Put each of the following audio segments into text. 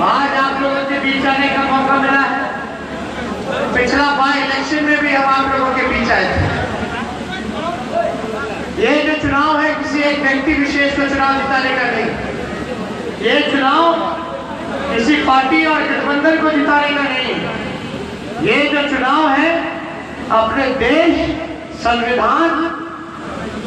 आज आप लोगों के बीच आने का मौका मिला है। पिछला बाई इलेक्शन में भी हम आप लोगों के बीच आए थे। ये जो चुनाव है किसी एक व्यक्ति विशेष को चुनाव जिताने का नहीं, ये चुनाव किसी पार्टी और गठबंधन को जिताने का नहीं। ये जो चुनाव है अपने देश, संविधान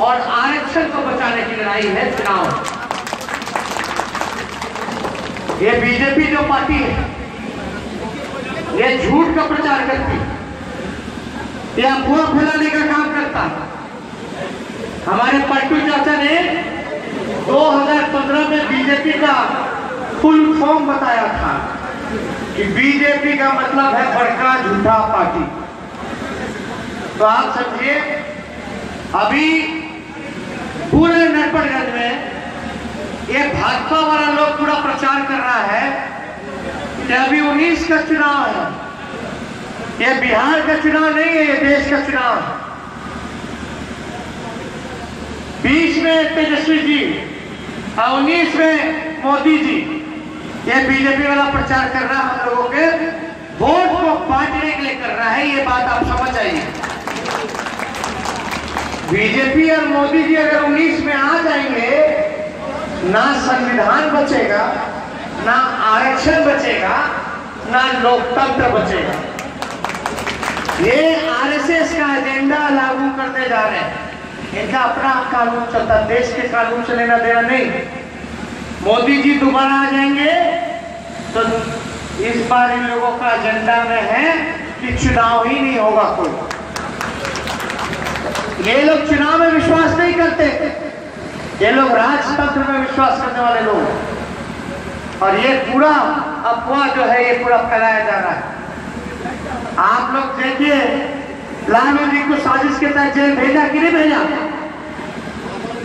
और आरक्षण को बचाने की लड़ाई है चुनाव। ये बीजेपी जो पार्टी है ये झूठ का प्रचार करती, ये अफवाह फैलाने का काम करता। हमारे पलटू चाचा ने 2015 में बीजेपी का फुल फॉर्म बताया था कि बीजेपी का मतलब है बड़का झूठा पार्टी। तो आप समझिए अभी पूरे नरपतगंज में ये भाजपा वाला लोग पूरा प्रचार कर रहा है कि अभी 19 का चुनाव है, ये बिहार का चुनाव नहीं है, ये देश का चुनाव है। 20 में तेजस्वी जी और 19 में मोदी जी, ये बीजेपी वाला प्रचार कर रहा है, हम लोगों के वोट को बांटने के लिए कर रहा है। ये बात आप समझ आइए। बीजेपी और मोदी जी अगर 19 में आ जाएंगे, ना संविधान बचेगा, ना आरक्षण बचेगा, ना लोकतंत्र बचेगा। ये आरएसएस का एजेंडा लागू करने जा रहे हैं। इनका अपना कानून चलता, देश के कानून से लेना देना नहीं। मोदी जी दोबारा आ जाएंगे तो इस बार इन लोगों का एजेंडा में है कि चुनाव ही नहीं होगा कोई। ये लोग चुनाव में विश्वास नहीं करते, ये लोग राजतंत्र में विश्वास करने वाले लोग। और ये पूरा अफवाह जो है ये पूरा फैलाया जा रहा है। आप लोग देखिए, लालू जी को साजिश के तहत जेल भेजा कि नहीं भेजा?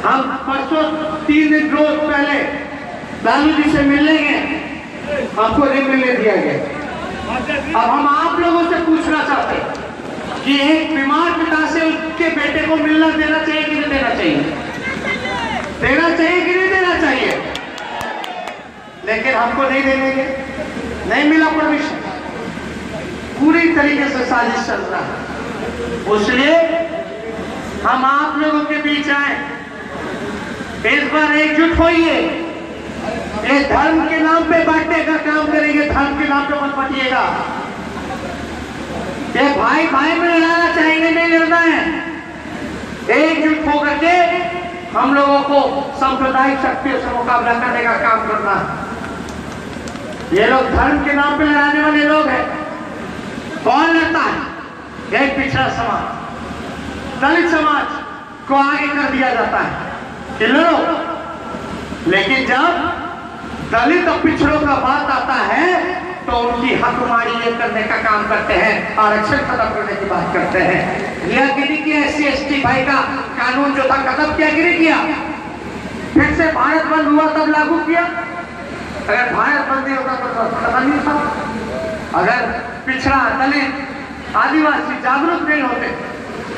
हम परसों 3 दिन रोज पहले लालू जी से मिलने गए, हमको नहीं मिलने दिया गया। अब हम आप लोगों से पूछना चाहते हैं कि एक बीमार पिता से उसके बेटे को मिलना देना चाहिए कि नहीं देना चाहिए? देना चाहिए कि नहीं देना चाहिए? लेकिन हमको नहीं देंगे, नहीं मिला परमिशन, पूरी तरीके से साजिश चल रहा है। इसलिए हम आप लोगों के बीच आए, इस बार एकजुट होइए, ये धर्म के नाम पे बांटने का काम करेंगे, धर्म के नाम पे मत बांटिएगा। ये भाई भाई में लड़ाना चाहेंगे, नहीं लड़ना है। एकजुट होकर के हम लोगों को सांप्रदायिक शक्तियों से मुकाबला करने का काम करना है। ये लोग धर्म के नाम पे लड़ाने वाले लोग हैं। कौन लड़ता है? एक पिछड़ा समाज, दलित समाज को आगे कर दिया जाता है कि लड़ो, लेकिन जब दलित और पिछड़ों का बात आता है तो उनकी हकमारी ये करने का काम करते हैं, आरक्षण खत्म करने की बात करते हैं। यह गिरी किया SC/ST भाई का कानून जो था खत्म किया, गिरी किया, फिर से भारत बंद हुआ तब लागू किया। अगर भारत बंद नहीं होता तो खत्म नहीं था। अगर पिछड़ा, दलित, आदिवासी जागरूक नहीं होते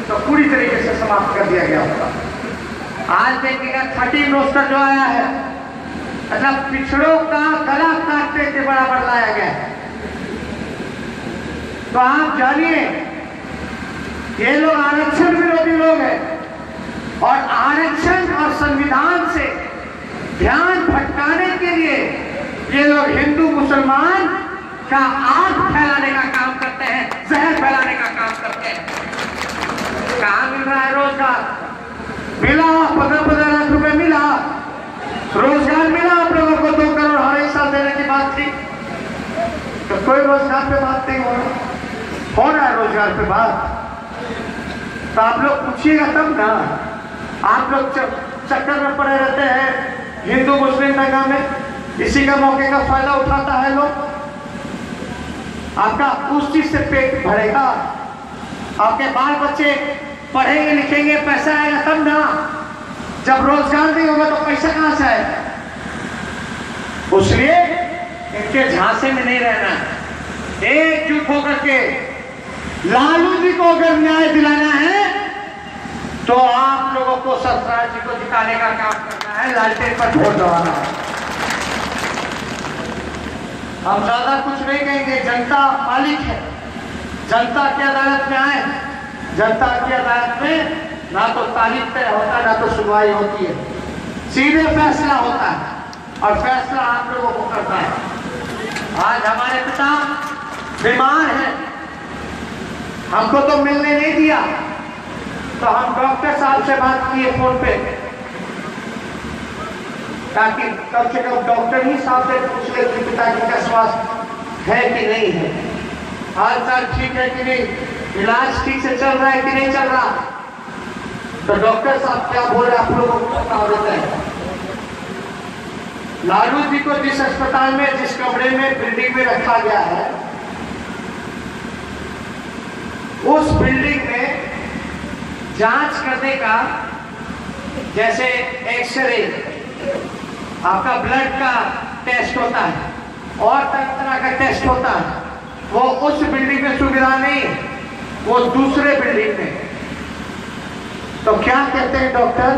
तो पूरी तरीके से समाप्त कर दिया गया होता। आज देखिएगा 13 रोस्टर जो आया है, मतलब पिछड़ों का गला काटने के बराबर लाया गया है। तो आप जानिए ये लोग आरक्षण विरोधी लोग हैं और आरक्षण और संविधान से ध्यान भटकाने के लिए ये लोग हिंदू मुसलमान का आग फैलाने का काम करते हैं, जहर फैलाने का काम करते हैं। कहाँ मिल रहा है रोजगार? मिला 15-15 लाख रुपए मिला, रोजगार मिला आप लोगों को। 2 करोड़ हर एक साल देने की बात थी, तो कोई रोजगार पे बात नहीं हो रहा है रोजगार पे बात। तो आप लोग पूछिएगा तब ना। आप लोग चक्कर में पड़े रहते हैं हिंदू मुस्लिम दंगा में, इसी का मौके का फायदा उठाता है लोग। आपका उस चीज से पेट भरेगा, आपके बाल बच्चे पढ़ेंगे लिखेंगे, पैसा आएगा तब ना। जब रोजगार नहीं होगा तो पैसा कहां से आएगा? इसलिए इनके झांसे में नहीं रहना है। एकजुट होकर के लालू जी को अगर न्याय दिलाना है तो आप लोगों को सरदार जी को जिताने का काम करना है, लालटेन पर वोट दबाना है। हम ज्यादा कुछ नहीं कहेंगे, जनता मालिक है। जनता की अदालत में आए, जनता की अदालत में ना तो तारीख तय होता है, ना तो सुनवाई होती है, सीधे फैसला होता है और फैसला आप लोगों को करता है। आज हमारे पिता बीमार हैं, हमको तो मिलने नहीं दिया, तो हम डॉक्टर साहब से बात किए फोन पे, ताकि कम से कम डॉक्टर ही साहब से पूछ ले कि पिताजी का स्वास्थ्य है कि नहीं है, हाल चाल ठीक है कि नहीं, इलाज ठीक से चल रहा है कि नहीं चल रहा। तो डॉक्टर साहब क्या बोल रहे आप लोगों को बता देते हैं। लालू जी को जिस अस्पताल में, जिस कमरे में, बिल्डिंग में रखा गया है, उस बिल्डिंग में जांच करने का, जैसे एक्सरे, आपका ब्लड का टेस्ट होता है और तरह का टेस्ट होता है, वो उस बिल्डिंग में सुविधा नहीं, वो दूसरे बिल्डिंग में। तो क्या कहते हैं डॉक्टर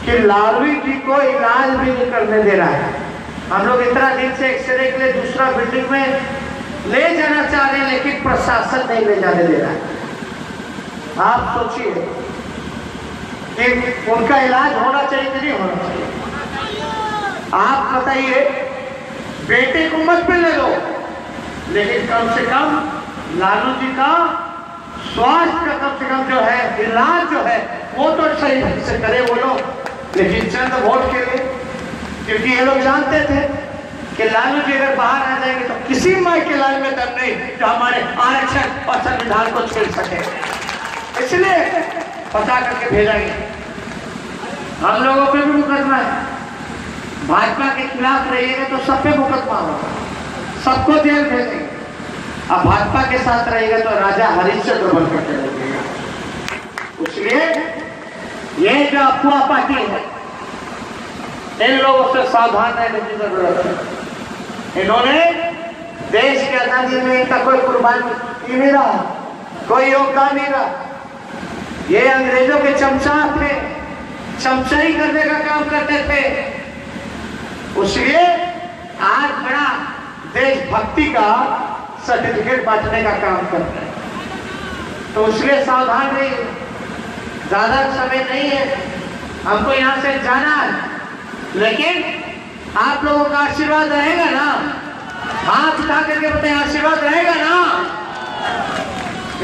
कि लालू जी को इलाज भी नहीं करने दे रहा है। हम लोग इतना दिन से एक्सरे के लिए दूसरा बिल्डिंग में ले जाना चाह रहे हैं, लेकिन प्रशासन नहीं ले जाने दे रहा है। आप सोचिए कि उनका इलाज होना चाहिए कि नहीं होना चाहिए? आप बताइए, बेटे को मत मिलने दो, लेकिन कम से कम लालू जी का स्वास्थ्य का कम से कम जो है, इलाज जो है, वो तो सही ढंग से करे वो लोग। लेकिन चंद वोट के लिए, क्योंकि ये लोग जानते थे कि लालू जी अगर बाहर आ जाएंगे तो किसी माई के लाल में दम नहीं जो हमारे आरक्षण और संविधान को छेड़ सके, इसलिए पता करके भेजेंगे। हम लोगों पे भी मुकदमा है, भाजपा के खिलाफ रहिएगा तो सब पे मुकदमा होगा, सबको जेल भेजेंगे। अब भाजपा के साथ रहेगा तो राजा हरिश्चंद्र बन करके रहेगा। इसलिए ये जो अफवाह पार्टी है, इन लोगों से सावधान रहने की जरूरत है। इन्होंने देश की आजादी में इनका कोई कुर्बानी नहीं रहा, कोई योगदान नहीं रहा। ये अंग्रेजों के चमचा थे, चमचाई करने का काम करते थे। इसलिए आज बड़ा देशभक्ति का सर्टिफिकेट बांटने का काम करते हैं। तो इसलिए सावधान रहिए, ज्यादा समय नहीं है, हमको यहाँ से जाना है, लेकिन आप लोगों का आशीर्वाद रहेगा ना? हाथ उठा करके बताएं, आशीर्वाद रहेगा ना?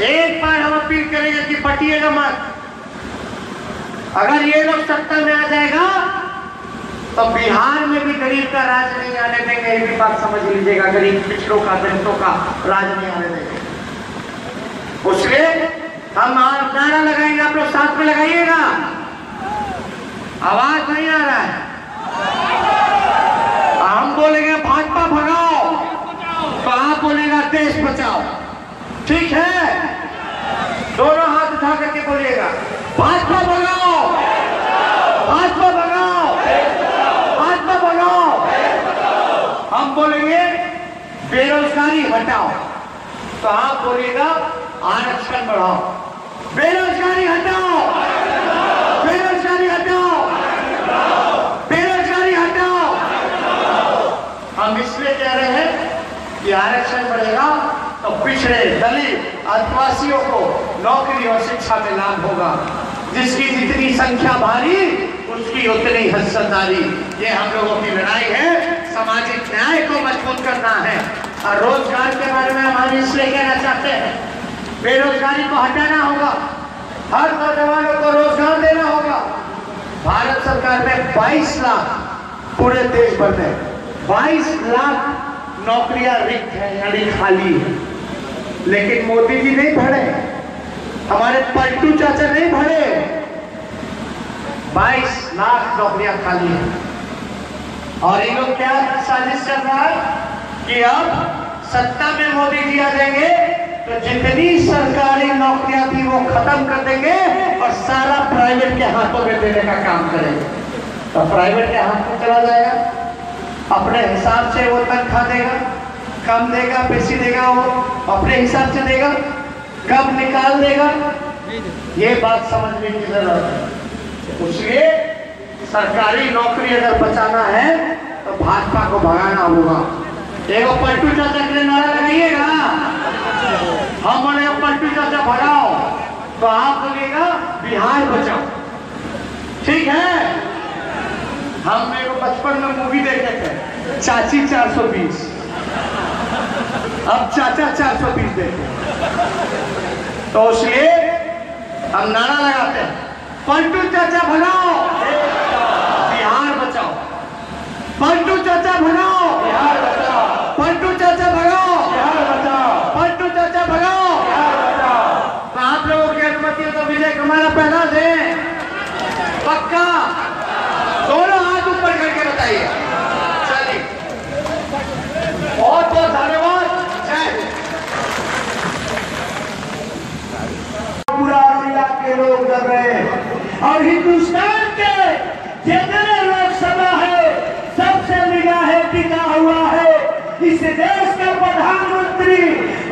एक बार हम अपील करेंगे कि बटिएगा मत। अगर ये लोग सत्ता में आ जाएगा तो बिहार में भी गरीब का राज नहीं आने देंगे, ये भी बात समझ लीजिएगा। गरीब पिछड़ों का, दलितों का राज नहीं आने देंगे। उसके हम नारा लगाएंगे, आप लोग साथ में लगाइएगा। आवाज नहीं आ रहा है। हम बोलेंगे भाजपा भगाओ, तो आप बोलेगा देश बचाओ। ठीक है? दोनों हाथ उठा करके बोलिएगा, भाजपा भगाओ, भाजपा भगाओ, भाजपा भगाओ। हम बोलेंगे बेरोजगारी हटाओ, तो आप बोलिएगा आरक्षण बढ़ाओ। बेरोजगारी हटाओ, बेरोजगारी हटाओ, बेरोजगारी हटाओ। हम इसलिए कह रहे हैं कि आरक्षण बढ़ेगा तो पिछड़े, दलित, आदिवासियों को नौकरी और शिक्षा में लाभ होगा। जिसकी जितनी संख्या भारी, उसकी उतनी हिस्सेदारी। ये हम लोगों की लड़ाई है, सामाजिक न्याय को मजबूत करना है। और रोजगार के बारे में हम इसलिए कहना चाहते हैं, बेरोजगारी को हटाना होगा, हर नौजवानों को रोजगार देना होगा। भारत सरकार में 22 लाख, पूरे देश भर में 22 लाख नौकरियां रिक्त हैं, यानी खाली है। लेकिन मोदी जी नहीं भरे, हमारे पलटू चाचा नहीं भरे। 22 लाख नौकरियां खाली हैं। और ये लोग क्या साजिश कर रहा है कि अब सत्ता में मोदी जी आ जाएंगे तो जितनी सरकारी नौकरियां थी वो खत्म कर देंगे और सारा प्राइवेट के हाथों में देने का काम करेंगे। तो प्राइवेट के हाथ में चला जाएगा, अपने हिसाब से वो तनख्वाह देगा, कम देगा, बेसी देगा, वो अपने हिसाब से देगा, कब निकाल देगा। ये बात समझने की जरूरत है। इसलिए सरकारी नौकरी अगर बचाना है तो भाजपा को भगाना होगा। एक पलटू चाचा के लिए नारा लगाइएगा, हम बोलेगा पलटू चाचा भगाओ, तो आप बोलिएगा बिहार बचाओ। ठीक है? हम मेरे बचपन में मूवी देखे थे, चाची 420, अब चाचा 420 देखे। तो इसलिए हम नारा लगाते हैं, पलटू चाचा भगाओ, बिहार बचाओ। पलटू चाचा भगाओ, बिहार बचाओ। पलटू चाचा भगाओ, बिहार बचाओ। पलटू चाचा भगाओ, बिहार बचाओ। तो आप लोगों की अनुमति हो तो विजय कुमार पहना दें, पक्का? दोनों हाथ ऊपर करके बताइए। चलिए, बहुत बहुत धन्यवाद। जय पूरा जिला के लोग कर रहे हैं और हिंदुस्तान के जितने लोकसभा है सबसे निगाहें टिका हुआ है इस देश का प्रधानमंत्री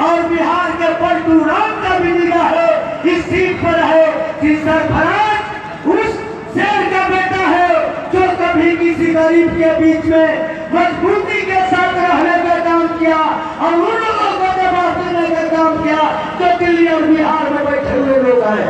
और बिहार के पलटू राम का भी निगाह इस सीट पर है कि सरफराज उस शेर का बेटा है जो कभी किसी गरीब के बीच में मजबूती के साथ रहने का काम किया और उन लोगों को जवाब देने का काम किया जो दिल्ली और बिहार में बैठे हुए लोग हैं।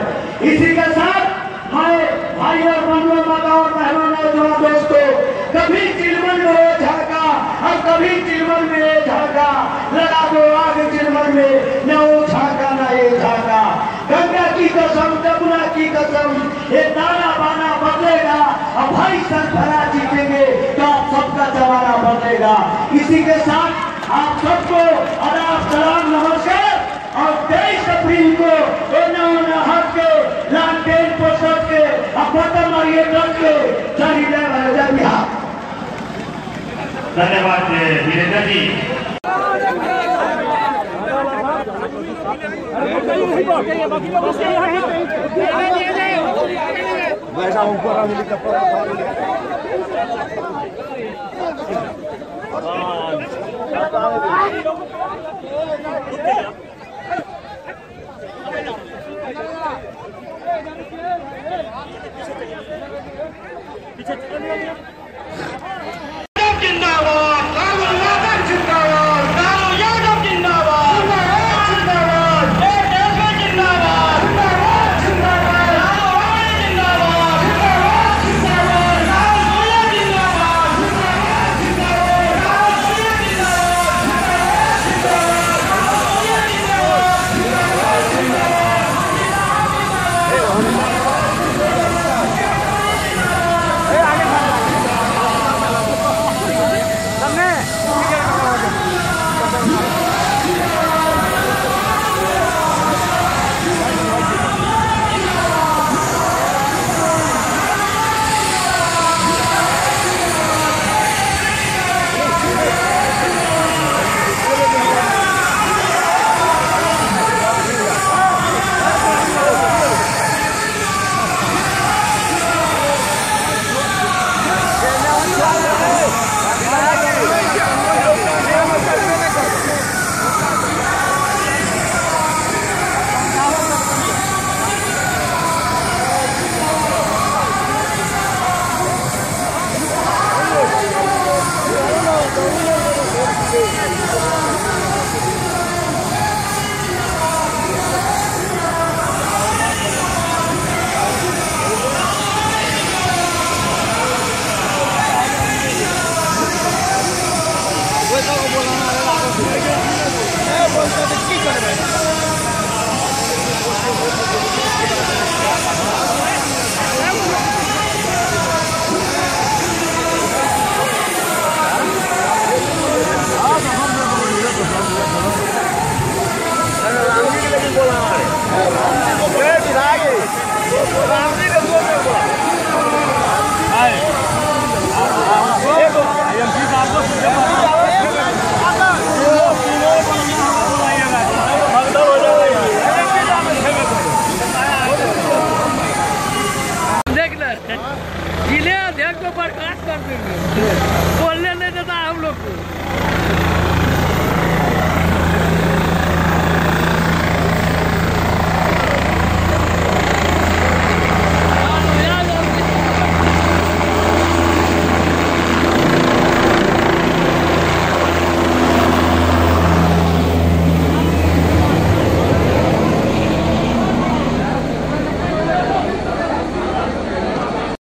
इसी के साथ मैं भाई और बहनों, माता और बहनों, नौजवान दोस्तों, कभी चिलमन में झाका और कभी चिलमन में झाका, लगा दो आग चिलमन में, न वो झाका न ये झाका। गंगा की कसम, जमुना की कसम, ये दाना बाना बदलेगा और भाई सरफराज जीतेंगे तो आप सबका जमाना बदलेगा। इसी के साथ आप सबको आदाब, सलाम, नमस्कार और 23 अप्रैल को हक के लालटेन पोषक के बटन और ये रख के जय बिहार। धन्यवाद वीरेंद्र जी। ऊपर जिले अध्यक्ष को बर्खास्त कर देंगे, बोलने नहीं देता हम लोग को।